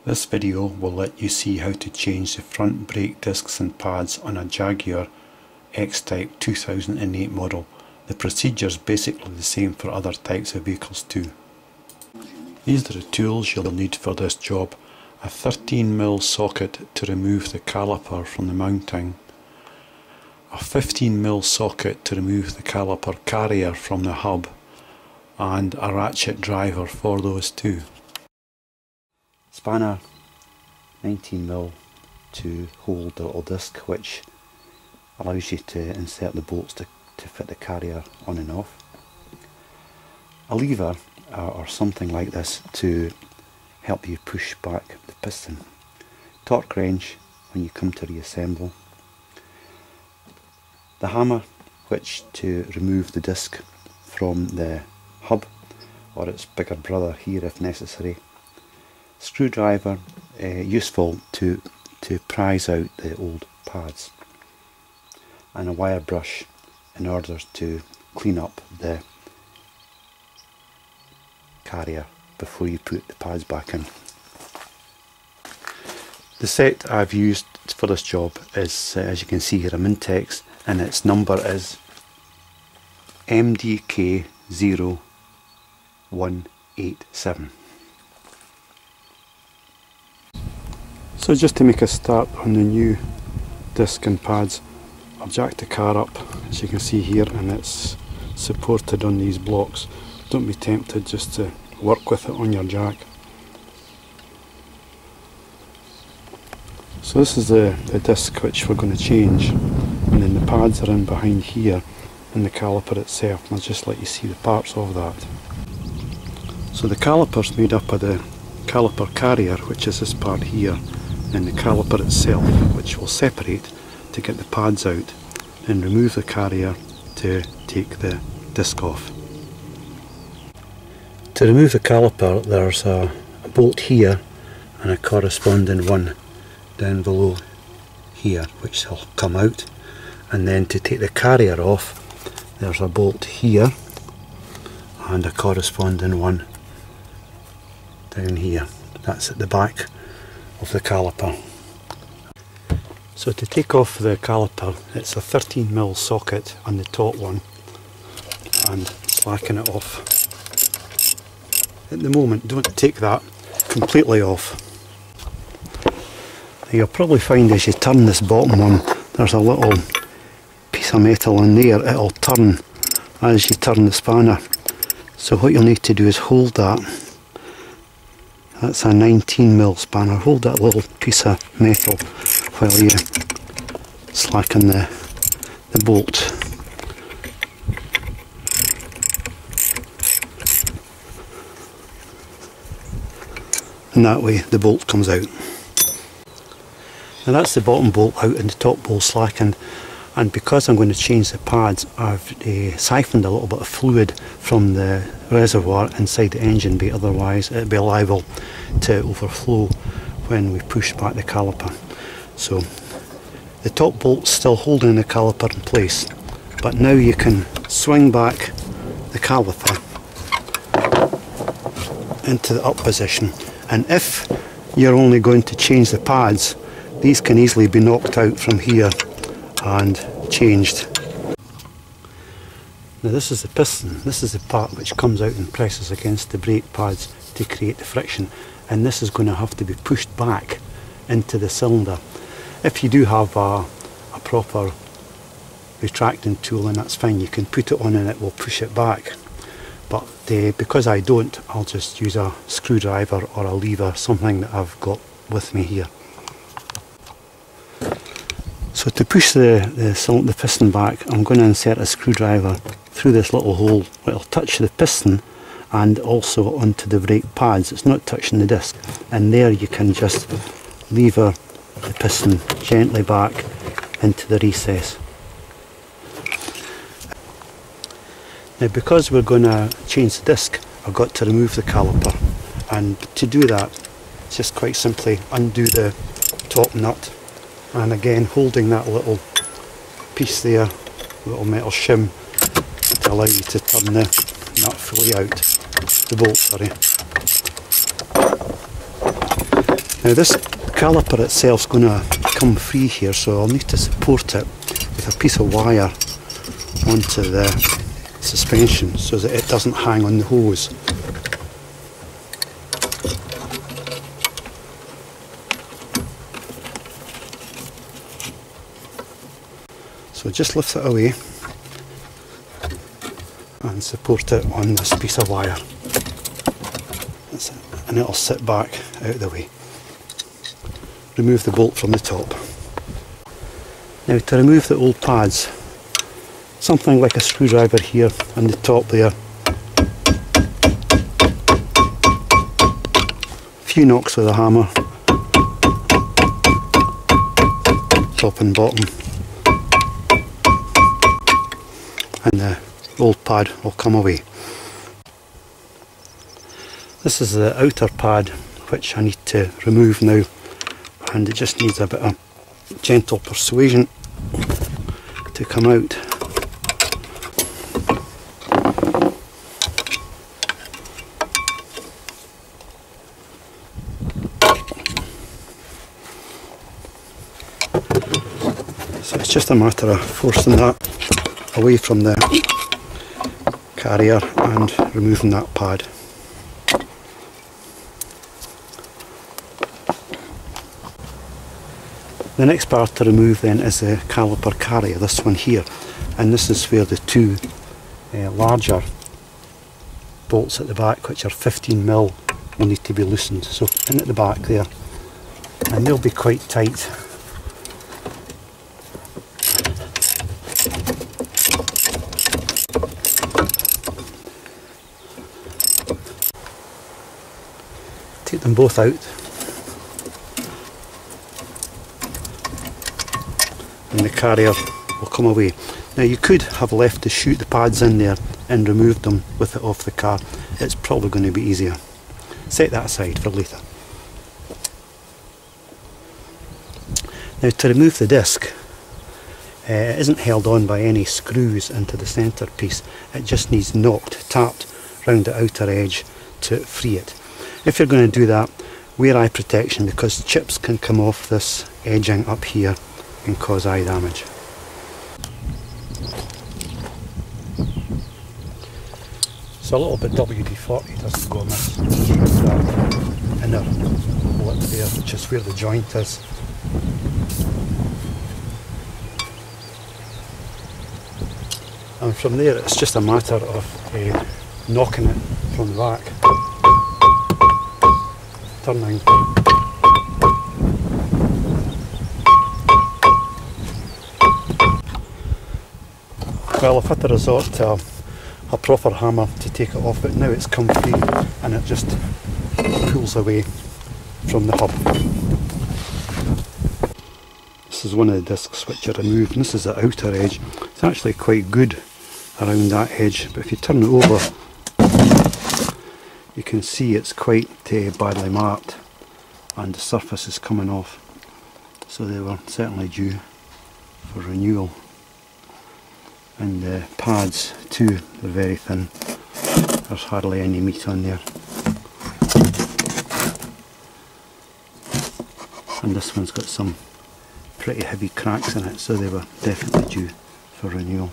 This video will let you see how to change the front brake discs and pads on a Jaguar X type 2008 model. The procedure is basically the same for other types of vehicles too. These are the tools you'll need for this job: a 13mm socket to remove the caliper from the mounting, a 15mm socket to remove the caliper carrier from the hub, and a ratchet driver for those too. Spanner 19mm to hold the little disc, which allows you to insert the bolts to fit the carrier on and off. A lever or something like this to help you push back the piston. Torque wrench when you come to reassemble. The hammer, which to remove the disc from the hub or its bigger brother here if necessary. Screwdriver, useful to prise out the old pads, and a wire brush in order to clean up the carrier before you put the pads back in. The set I've used for this job is, as you can see here, a Mintex, and its number is MDK0187. So just to make a start on the new disc and pads, I've jacked the car up, as you can see here, and it's supported on these blocks. Don't be tempted just to work with it on your jack. So this is the disc which we're going to change, and then the pads are in behind here in the caliper itself, and I'll just let you see the parts of that. So the caliper's made up of the caliper carrier, which is this part here, and the caliper itself, which will separate to get the pads out and remove the carrier to take the disc off. To remove the caliper, there's a bolt here and a corresponding one down below here, which will come out, and then to take the carrier off, there's a bolt here and a corresponding one down here. That's at the back of the caliper. So to take off the caliper, it's a 13mm socket on the top one, and slacken it off. At the moment, don't take that completely off. Now you'll probably find as you turn this bottom one, there's a little piece of metal in there. It'll turn as you turn the spanner. So what you'll need to do is hold that. That's a 19mm spanner. Hold that little piece of metal while you slacken the bolt. And that way the bolt comes out. Now that's the bottom bolt out and the top bolt slackened, and because I'm going to change the pads, I've siphoned a little bit of fluid from the reservoir inside the engine bay, otherwise it'd be liable to overflow when we push back the caliper. So the top bolt's still holding the caliper in place, but now you can swing back the caliper into the up position, and if you're only going to change the pads, these can easily be knocked out from here and changed. Now this is the piston. This is the part which comes out and presses against the brake pads to create the friction, and this is going to have to be pushed back into the cylinder. If you do have a proper retracting tool, and that's fine, you can put it on and it will push it back, but because I don't, I'll just use a screwdriver or a lever, something that I've got with me here. So to push the piston back, I'm going to insert a screwdriver through this little hole. It'll touch the piston and also onto the brake pads. It's not touching the disc, and there you can just lever the piston gently back into the recess. Now because we're going to change the disc, I've got to remove the caliper, and to do that, just quite simply undo the top nut, and again holding that little piece there, little metal shim, to allow you to turn the nut fully out, the bolt, sorry. Now this caliper itself is going to come free here, so I'll need to support it with a piece of wire onto the suspension so that it doesn't hang on the hose. So just lift it away and support it on this piece of wire. That's it. And it'll sit back out of the way. Remove the bolt from the top. Now to remove the old pads, something like a screwdriver here on the top there. A few knocks with a hammer, top and bottom, and the old pad will come away. This is the outer pad which I need to remove now, and it just needs a bit of gentle persuasion to come out. So it's just a matter of forcing that away from the carrier and removing that pad. The next part to remove then is the caliper carrier, this one here, and this is where the two larger bolts at the back, which are 15mm, will need to be loosened. So in at the back there, and they'll be quite tight. Take them both out. And the carrier will come away. Now you could have left the chute, the pads in there, and removed them with it off the car. It's probably going to be easier. Set that aside for later. Now to remove the disc, it isn't held on by any screws into the centre piece. It just needs knocked, tapped round the outer edge to free it. If you're going to do that, wear eye protection, because chips can come off this edging up here and cause eye damage. So a little bit WD-40 doesn't go amiss. That inner lip there, which is where the joint is. And from there it's just a matter of knocking it from the back, turning. Well, I've had to resort to a proper hammer to take it off, but now it's come free and it just pulls away from the hub. This is one of the discs which are removed, and this is the outer edge. It's actually quite good around that edge, but if you turn it over, you can see it's quite badly marked and the surface is coming off. So they were certainly due for renewal. And the pads too, they're very thin. There's hardly any meat on there. And this one's got some pretty heavy cracks in it, so they were definitely due for renewal.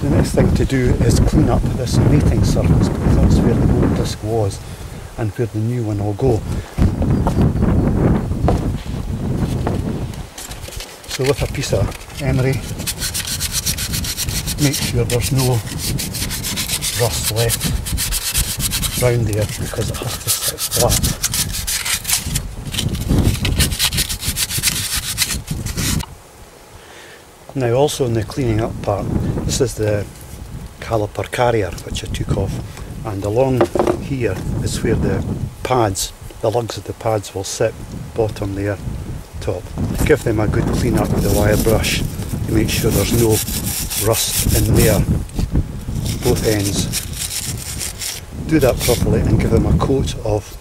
The next thing to do is clean up this mating surface, because that's where the old disc was and where the new one will go. So with a piece of emery, make sure there's no rust left round there, because it has to sit flat. Now also in the cleaning up part, this is the caliper carrier which I took off, and along here is where the pads, the lugs of the pads will sit, bottom there, top. Give them a good clean up with the wire brush to make sure there's no rust in there, both ends. Do that properly and give them a coat of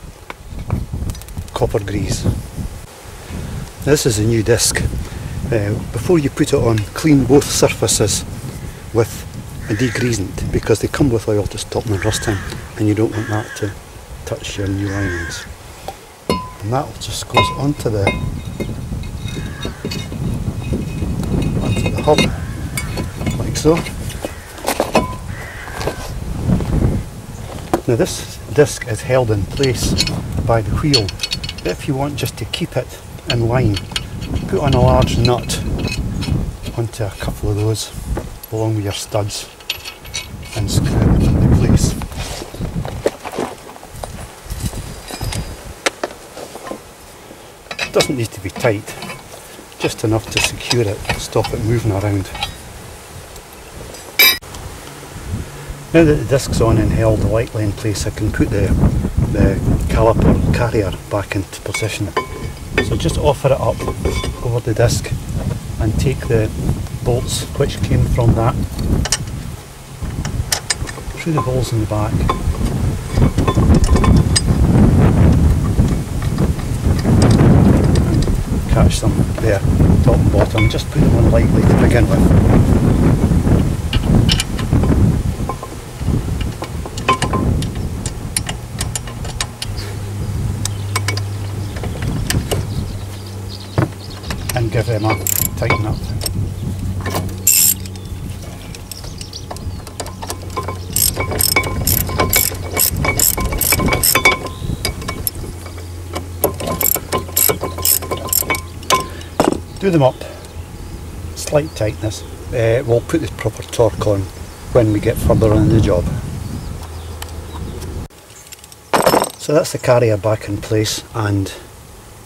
copper grease. This is a new disc. Before you put it on, clean both surfaces with a degreasant, because they come with oil to stop them rusting and you don't want that to touch your new linings. and that just goes onto the hub, like so. Now this disc is held in place by the wheel. If you want just to keep it in line, put on a large nut onto a couple of those along with your studs and screw it into place. It doesn't need to be tight, just enough to secure it, stop it moving around. Now that the disc's on and held lightly in place, I can put the caliper carrier back into position. So just offer it up over the disc and take the bolts which came from that through the holes in the back. And catch them there, top and bottom. Just put them on lightly to begin with. And give them a tighten up. Do them up, slight tightness. We'll put the proper torque on when we get further on in the job. So that's the carrier back in place and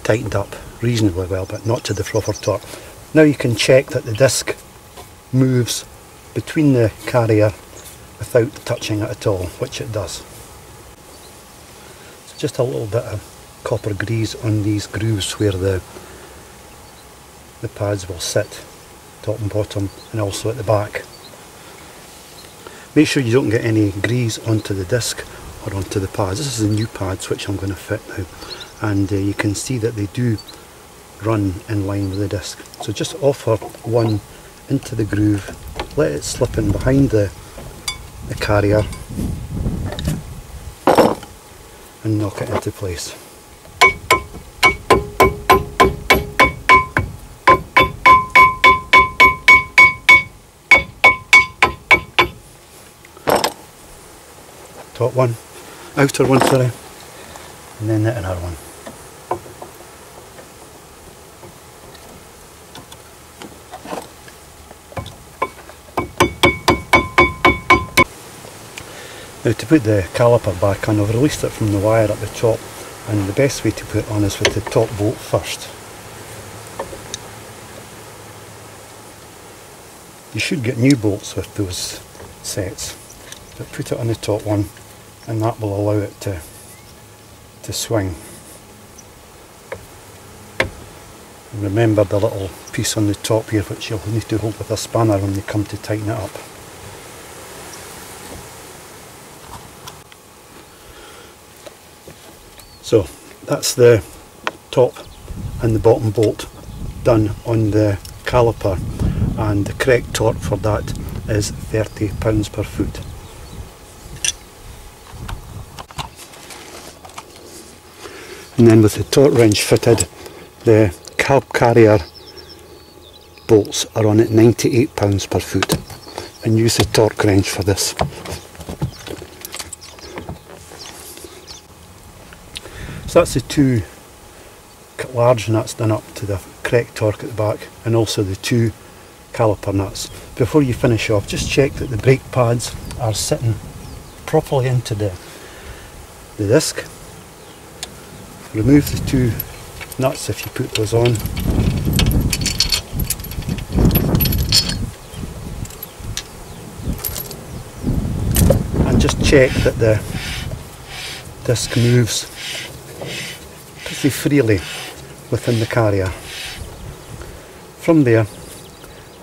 tightened up reasonably well, but not to the proper torque. Now you can check that the disc moves between the carrier without touching it at all, which it does. So just a little bit of copper grease on these grooves where the pads will sit, top and bottom, and also at the back. Make sure you don't get any grease onto the disc or onto the pads. This is the new pads which I'm going to fit now, and you can see that they do run in line with the disc. So just offer one into the groove, let it slip in behind the carrier and knock it into place. Top one, outer one, sorry, and then the inner one. Now to put the caliper back on, I've released it from the wire at the top, and the best way to put it on is with the top bolt first. You should get new bolts with those sets, but put it on the top one and that will allow it to swing. And remember the little piece on the top here which you'll need to hold with a spanner when you come to tighten it up. So that's the top and the bottom bolt done on the caliper, and the correct torque for that is 30 pounds per foot. And then with the torque wrench fitted, the cab carrier bolts are on at 98 pounds per foot, and use the torque wrench for this. So that's the two large nuts done up to the correct torque at the back, and also the two caliper nuts. Before you finish off, just check that the brake pads are sitting properly into the disc. Remove the two nuts if you put those on. And just check that the disc moves pretty freely within the carrier. From there,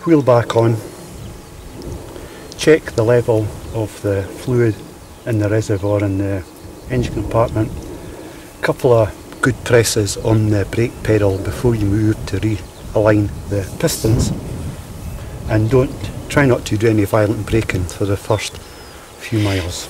wheel back on, check the level of the fluid in the reservoir in the engine compartment. A couple of good presses on the brake pedal before you move to realign the pistons, and try not to do any violent braking for the first few miles.